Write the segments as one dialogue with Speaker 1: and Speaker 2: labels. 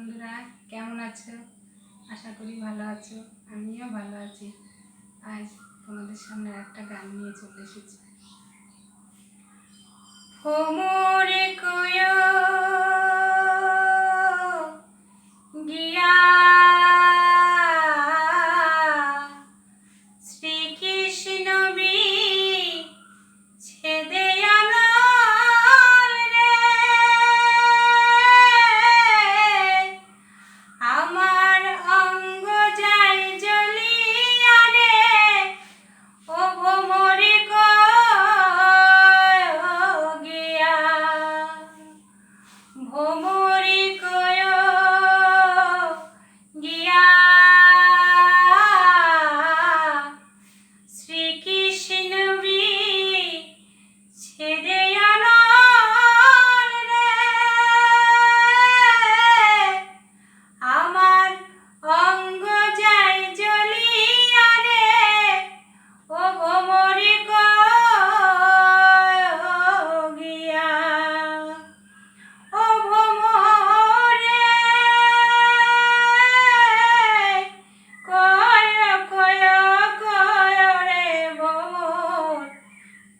Speaker 1: বন্ধুরা, কেমন আছো? আশা করি ভালো আছো। আমিও ভালো আছি। আজ তোমাদের সামনে একটা গান নিয়ে চলে এসেছি। হোমরে কয়ো গিয়া শ্রীকৃষ্ণ বি ছেদে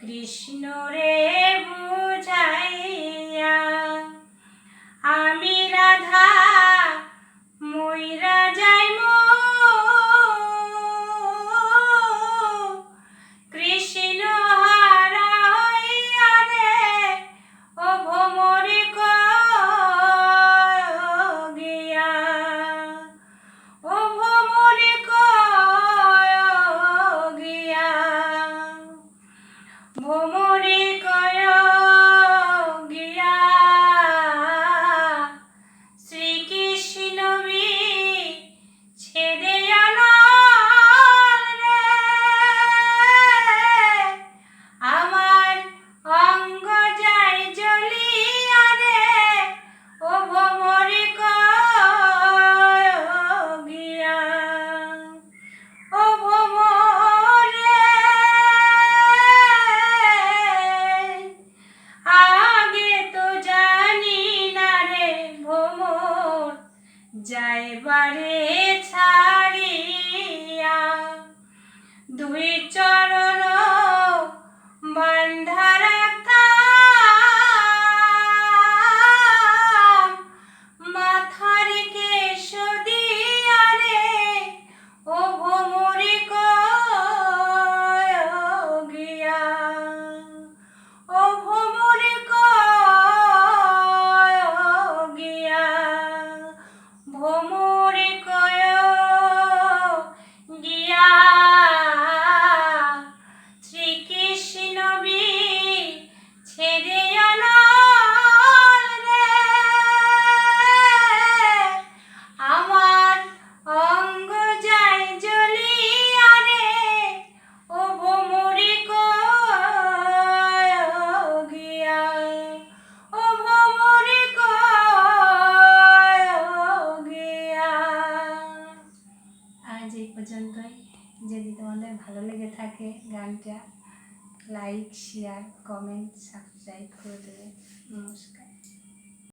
Speaker 1: কৃষ্ণ রে বুঝাইয়া আমি রাধা মইরা যাইব কৃষ্ণ হারা হইয়া রে ও ভ্রমরে গিয়া ও ভ্রমরে গিয়া ভ্রমরে গিয়া শ্রীকৃষ্ণ বি ছেদে আমার অঙ্গ যায় জ্বলিয়া রে ও ভ্রমরে গিয়া ও ভ্রমরে আগে তো জানি না রে ভ্রমর যাইবারে ছাড়িয়া দুই চরণ বান্ধা রাখতাম মাথার কেশ দিয়া রে ও ভ্রমরে গিয়া ও ভ্রমরে গিয়া ভ্রমরে গিয়া শ্রীকৃষ্ণ বি ছেদে আমার অঙ্গ যায় জ্বলিয়া রে ও ভ্রমরে গিয়া ও ভ্রমরে গিয়া। আজ এই পর্যন্তই। যদি তোমাদের ভালো লেগে থাকে গানটা, লাইক, শেয়ার, কমেন্ট, সাবস্ক্রাইব করে দেবে। নমস্কার।